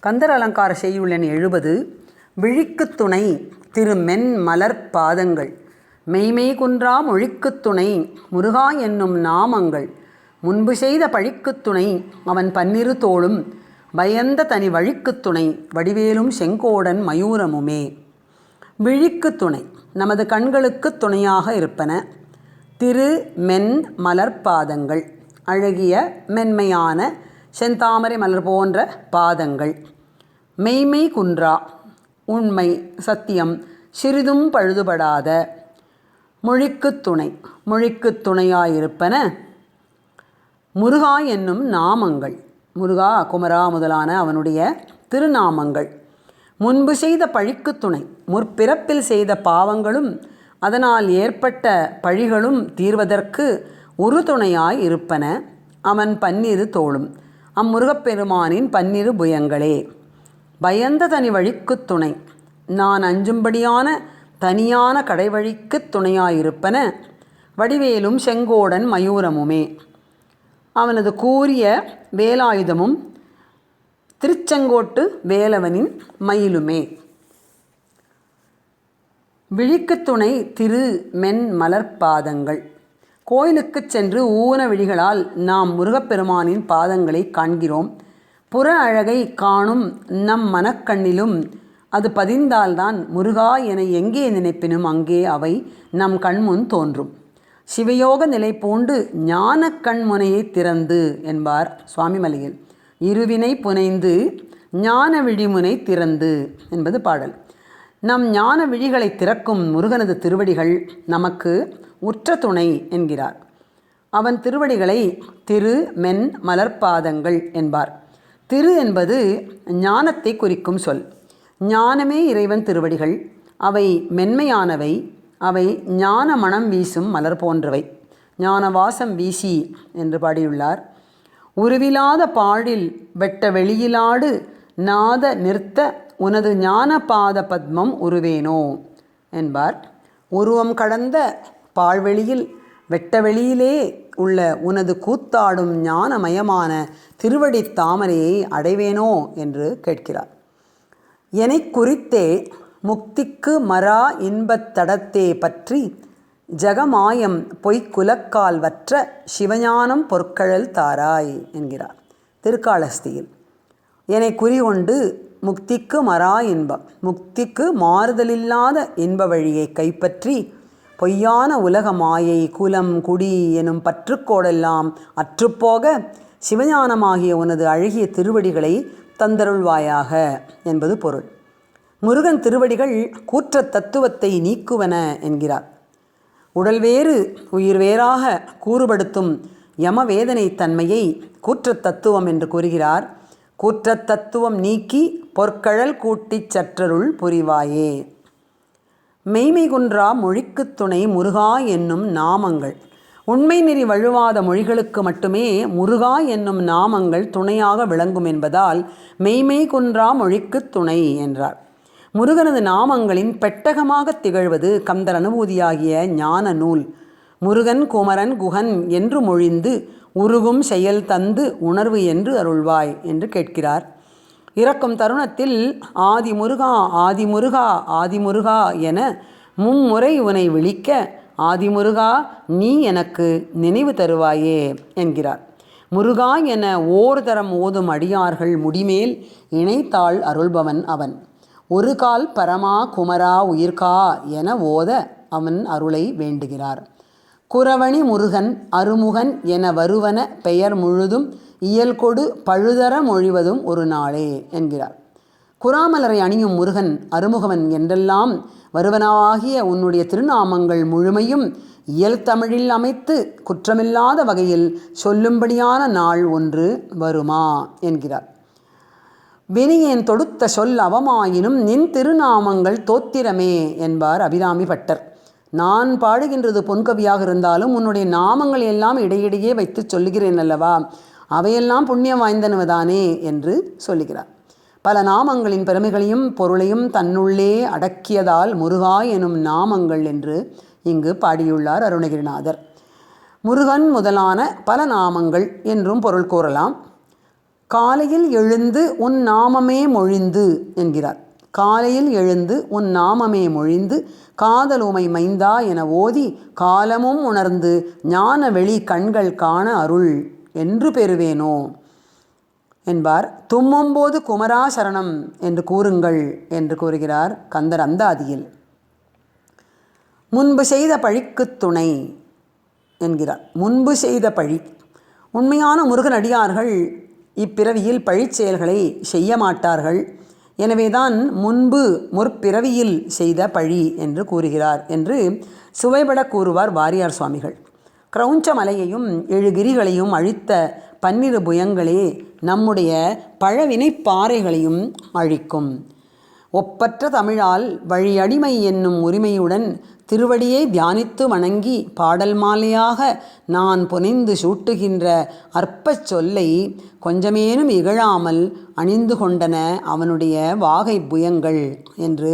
கந்தர் அலங்கார செய்யுள் எண் 70. விழிக்குத் துணை திருமென் மலர் பாதங்கள் மெய்மை குன்றா மொழிக்குத் துணை முருகா என்னும் நாமங்கள் முன்பு செய்த பழிக்குத் துணை அவன் பன்னிரு தோளும் பயந்த தனி வழிக்குத் துணை வடிவேலும் செங்கோடன் மயூரமுமே. விழிக்குத் துணை நமது கண்களுக்கு துணையாக இருப்பன. திரு மென் மலர் பாதங்கள் அழகிய மென்மையான செந்தாமரை மலர் போன்ற பாதங்கள். மெய்மை குன்றா உண்மை சத்தியம் சிறிதும் பழுதுபடாத. மொழிக்குத் துணை மொழிக்குத் துணையாயிருப்பன முருகா என்னும் நாமங்கள். முருகா குமரா முதலான அவனுடைய திருநாமங்கள். முன்பு செய்த பழிக்குத் துணை முற்பிறப்பில் செய்த பாவங்களும் அதனால் ஏற்பட்ட பழிகளும் தீர்வதற்கு ஒரு துணையாய் இருப்பன அவன் பன்னிரு தோளும் அம்முருகப்பெருமானின் பன்னிரு புயங்களே. பயந்த தனி வழிக்குத் துணை நான் அஞ்சும்படியான தனியான கடைவழிக்குத் துணையாயிருப்பன வடிவேலும் செங்கோடன் மயூரமுமே. அவனது கூரிய வேலாயுதமும் திருச்செங்கோட்டு வேலவனின் மயிலுமே. விழிக்குத் துணை திரு மென் மலர் பாதங்கள். கோயிலுக்குச் சென்று ஊன விழிகளால் நாம் முருகப்பெருமானின் பாதங்களை காண்கிறோம். புற அழகை காணும் நம் மனக்கண்ணிலும் அது பதிந்தால்தான் முருகா என எங்கே நினைப்பினும் அங்கே அவை நம் கண்முன் தோன்றும். சிவயோக நிலை பூண்டு ஞான கண்முனையை திறந்து என்பார் சுவாமிமலையில். இருவினை புனைந்து ஞான விழிமுனை திறந்து என்பது பாடல். நம் ஞான விழிகளை திறக்கும் முருகனது திருவடிகள் நமக்கு உற்ற துணை என்கிறார். அவன் திருவடிகளை திரு மென் மலர்பாதங்கள் என்பார். திரு என்பது ஞானத்தை குறிக்கும் சொல். ஞானமே இறைவன் திருவடிகள். அவை மென்மையானவை. அவை ஞான மனம் வீசும் மலர் போன்றவை. ஞான வாசம் வீசி என்று பாடியுள்ளார். உருவிலாத பாழில் வெட்ட வெளியிலாடு நாத நிறுத்த உனது ஞான பாத பத்மம் உருவேனோ என்பார். உருவம் கடந்த பாழ்வெளியில் வெட்ட வெளியிலே உள்ள உனது கூத்தாடும் ஞானமயமான திருவடி தாமரையை அடைவேனோ என்று கேட்கிறார். எனை குறித்தே முக்திக்கு மரா இன்பத் தடத்தே பற்றி ஜகமாயம் பொய்க்குலக்கால் வற்ற சிவஞானம் பொற்கழல் தாராய் என்கிறார் திருக்காளஸ்தியில். என்னை குறிகொண்டு முக்திக்கு மரா இன்பம் முக்திக்கு மாறுதலில்லாத இன்ப வழியை கைப்பற்றி பொய்யான உலக மாயை குலம் குடி எனும் பற்றுக்கோடெல்லாம் அற்றுப்போக சிவஞானமாகிய உனது அழகிய திருவடிகளை தந்தருள்வாயாக என்பது பொருள். முருகன் திருவடிகள் கூற்ற தத்துவத்தை நீக்குவன என்கிறார். உடல் வேறு உயிர் வேறாக கூறுபடுத்தும் யமவேதனை தன்மையை கூற்ற தத்துவம் என்று கூறுகிறார். கூற்ற தத்துவம் நீக்கி பொற்கழல் கூட்டிச் சற்றருள் புரிவாயே. மெய்மை குன்றா மொழிக்குத் துணை முருகா என்னும் நாமங்கள். உண்மை நெறி வழுவாத மொழிகளுக்கு மட்டுமே முருகா என்னும் நாமங்கள் துணையாக விளங்கும் என்பதால் மெய்மை குன்றா மொழிக்குத் துணை என்றார். முருகனது நாமங்களின் பெட்டகமாக திகழ்வது கந்தர் அனுபூதியாகிய ஞான நூல். முருகன் குமரன் குகன் என்று மொழிந்து உருகும் செயல் தந்து உணர்வு என்று அருள்வாய் என்று கேட்கிறார். இறக்கும் தருணத்தில் ஆதிமுருகா ஆதிமுருகா ஆதிமுருகா என மும்முறை உனை விழிக்க ஆதிமுருகா நீ எனக்கு நினைவு தருவாயே என்கிறார். முருகா என ஓர் தரம் ஓதும் அடியார்கள் முடிமேல் இணைத்தாள் அருள்பவன் அவன். ஒரு கால் பரமா குமரா உயிர்கா என ஓத அவன் அருளை வேண்டுகிறார். குரவணி முருகன் அருமுகன் என வருவன பெயர் முழுதும் இயல்கொடு பழுதர மொழிவதும் ஒரு நாளே என்கிறார். குராமலரை அணியும் முருகன் அருமுகவன் என்றெல்லாம் வருவனாகிய உன்னுடைய திருநாமங்கள் முழுமையும் இயல் தமிழில் அமைத்து குற்றமில்லாத வகையில் சொல்லும்படியான நாள் ஒன்று வருமா என்கிறார். வினியேன் தொடுத்த சொல் அவமாயினும் நின் திருநாமங்கள் தோத்திரமே என்பார் அபிராமி பட்டர். நான் பாடுகின்றது பொன்கவியாக இருந்தாலும் உன்னுடைய நாமங்கள் எல்லாம் இடையிடையே வைத்து சொல்லுகிறேன் அல்லவா, அவையெல்லாம் புண்ணியம் வாய்ந்தனவதானே என்று சொல்லுகிறார். பல நாமங்களின் பெருமைகளையும் பொருளையும் தன்னுள்ளே அடக்கியதால் முருகா எனும் நாமங்கள் என்று இங்கு பாடியுள்ளார் அருணகிரிநாதர். முருகன் முதலான பல நாமங்கள் என்றும் பொருள் கூறலாம். காலையில் எழுந்து உன் நாமமே மொழிந்து என்கிறார். காலையில் எழுந்து உன் நாமமே மொழிந்து காதலுமை மைந்தா என ஓதி காலமும் உணர்ந்து ஞான வெளி கண்கள் காண அருள் என்று பெறுவேனோ என்பார். தும்மும்போது குமரா சரணம் என்று கூறுங்கள் என்று கூறுகிறார் கந்தர் அந்தாதியில். முன்பு செய்த பழிக்குத் துணை என்கிறார். முன்பு செய்த பழி. உண்மையான முருகனடியார்கள் இப்பிறவியில் பழிச் செயல்களை செய்ய மாட்டார்கள். எனவேதான் முன்பு முற்பிறவியில் செய்த பழி என்று கூறுகிறார் என்று சுவைபட கூறுவார் வாரியார் சுவாமிகள். கிரௌஞ்ச மலையையும் 7 கிரிகளையும் அழித்த 12 புயங்களே நம்முடைய பழவினை பாறைகளையும் அழிக்கும். ஒப்பற்ற தமிழால் வழியடிமை என்னும் உரிமையுடன் திருவடியை தியானித்து வணங்கி பாடல் மாலையாக நான் புனைந்து சூட்டுகின்ற அற்பச் சொல்லை கொஞ்சமேனும் இகழாமல் அணிந்து கொண்டன அவனுடைய வாகை புயங்கள் என்று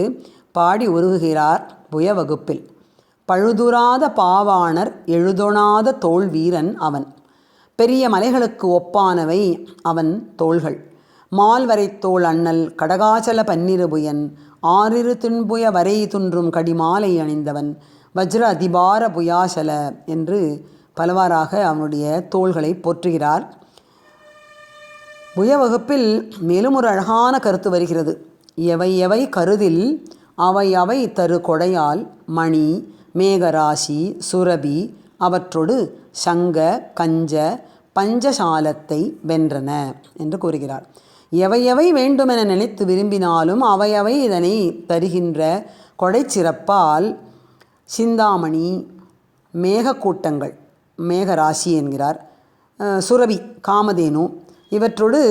பாடி உருகுகிறார் புய வகுப்பில். பழுதுறாத பாவாணர் எழுதொணாத தோள் வீரன் அவன். பெரிய மலைகளுக்கு ஒப்பானவை அவன் தோள்கள். மால்வரை தோள் அண்ணல் கடகாச்சல 12 புயன் 6 தின்புய வரை துன்றும் கடிமாலை அணிந்தவன் வஜ்ர அதிபார புயாசல என்று பலவாறாக அவனுடைய தோள்களை போற்றுகிறார். புய வகுப்பில் மேலும் ஒரு அழகான கருத்து வருகிறது. எவை எவை கருதில் அவை அவை தரு கொடையால் மணி மேகராசி சுரபி அவற்றோடு சங்க கஞ்ச பஞ்சசாலத்தை வென்றன என்று கூறுகிறார். எவையவை வேண்டுமென நினைத்து விரும்பினாலும் அவையவை இதனை தருகின்ற கொடைச்சிறப்பால் சிந்தாமணி மேகக்கூட்டங்கள் மேகராசி என்கிறார், சுரபி காமதேனு இவற்றோடு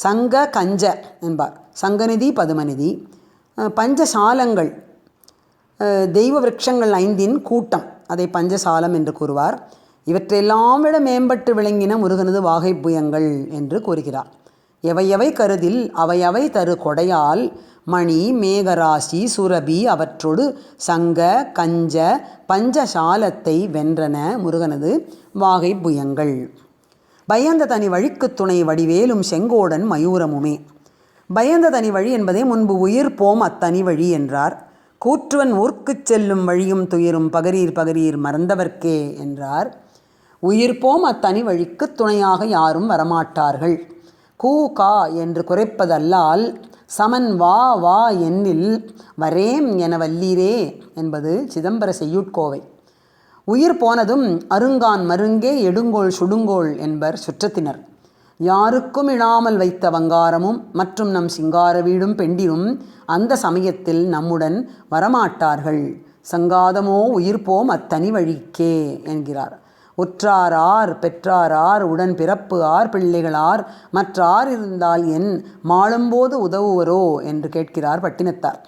சங்க கஞ்ச என்பார், சங்கநிதி பதுமநிதி, பஞ்சசாலங்கள் தெய்வ விருட்சங்கள் 5 கூட்டம் அதை பஞ்சசாலம் என்று கூறுவார். இவற்றையெல்லாம் விட மேம்பட்டு விளங்கின முருகனது வாகை புயங்கள் என்று கூறுகிறார். எவையவை கருதில் அவையவை தரு கொடையால் மணி மேகராசி சுரபி அவற்றோடு சங்க கஞ்ச பஞ்சசாலத்தை வென்றன முருகனது வாகை புயங்கள். பயந்த தனி வழிக்கு துணை வடிவேலும் செங்கோடன் மயூரமுமே. பயந்த தனி வழி என்பதை முன்பு உயிர் போம் அத்தனி வழி என்றார். கூற்றுவன் ஊர்க்குச் செல்லும் வழியும் துயரும் பகரீர் பகரீர் மறந்தவர்க்கே என்றார். உயிர் போம் அத்தனி வழிக்கு துணையாக யாரும் வரமாட்டார்கள். கூ கா என்று குறைப்பதல்லால் சமன் வா வா என்னில் வரேம் என வல்லீரே என்பது சிதம்பர செய்யுட்கோவை. உயிர் போனதும் அருங்கான் மருங்கே எடுங்கோள் சுடுங்கோள் என்பர் சுற்றத்தினர். யாருக்கும் இழாமல் வைத்த வங்காரமும் மற்றும் நம் சிங்கார வீடும் பெண்டிரும் அந்த சமயத்தில் நம்முடன் வரமாட்டார்கள். சங்காதமோ உயிர் போம் அத்தனி வழிக்கே என்கிறார். உற்றாரார் பெற்றாரார் உடன் பிறப்பு ஆர் பிள்ளைகளார் மற்றார் இருந்தால் என் மாளும்போது உதவுவரோ என்று கேட்கிறார் பட்டினத்தார்.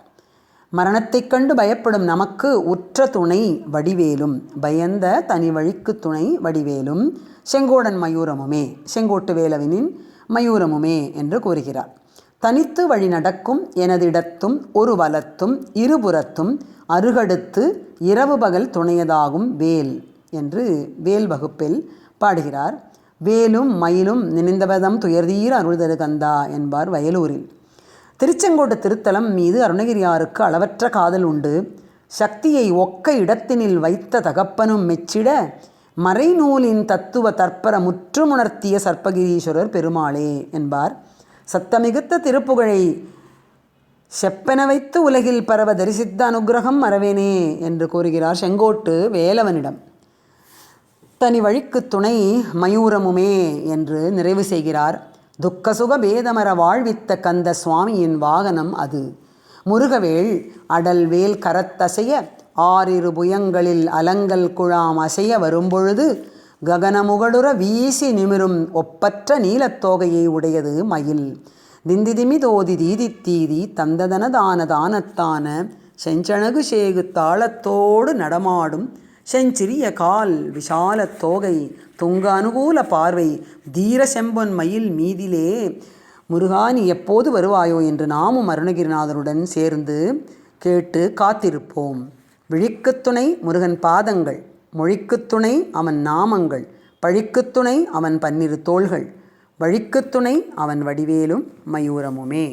மரணத்தைக் கண்டு பயப்படும் நமக்கு உற்ற துணை வடிவேலும் பயந்த தனி வழிக்கு துணை வடிவேலும் செங்கோடன் மயூரமுமே செங்கோட்டு வேலவனின் மயூரமுமே என்று கூறுகிறார். தனித்து வழி நடக்கும் எனதிடத்தும் ஒரு வலத்தும் இருபுறத்தும் அருகடுத்து இரவு பகல் துணையதாகும் வேல் என்று வேல் வகுப்பில் பாடுகிறார். வேலும் மயிலும் நினைந்தவதம் துயர்தீர அருள்தரு கந்தா என்பார் வயலூரில். திருச்செங்கோட்டு திருத்தலம் மீது அருணகிரியாருக்கு அளவற்ற காதல் உண்டு. சக்தியை ஒக்க இடத்தினில் வைத்த தகப்பனும் மெச்சிட மறைநூலின் தத்துவ தற்பர முற்றுமுணர்த்திய சர்ப்பகிரீஸ்வரர் பெருமாளே என்பார். சத்தமிகுத்த திருப்புகழை செப்பென வைத்து உலகில் பரவ தரிசித்த அனுகிரகம் மறவேனே என்று கூறுகிறார் செங்கோட்டு வேலவனிடம். தனி வழிக்கு துணை மயூரமுமே என்று நிறைவு செய்கிறார். துக்கசுக பேதமர வாழ்வித்த கந்த சுவாமியின் வாகனம் அது. முருகவேள் அடல்வேல் கரத்தசைய 6 புயங்களில் அலங்கல் குழாம் அசைய வரும்பொழுது ககனமுகடுற வீசி நிமிரும் ஒப்பற்ற நீலத்தோகையை உடையது மயில். திந்திதிமி தோதி தீதித்தீதி தந்ததன தான தானத்தான செஞ்சணகு சேகு தாளத்தோடு நடமாடும் செஞ்சிறிய கால் விஷால தோகை துங்க அனுகூல பார்வை தீர செம்பொன் மயில் மீதிலே. முருகா நீ எப்போது வருவாயோ என்று நாமும் அருணகிரிநாதருடன் சேர்ந்து கேட்டு காத்திருப்போம். விழிக்குத்துணை முருகன் பாதங்கள், மொழிக்குத்துணை அவன் நாமங்கள், பழிக்குத்துணை அவன் 12 தோள்கள், வழிக்குத் துணை அவன் வடிவேலும் மயூரமுமே.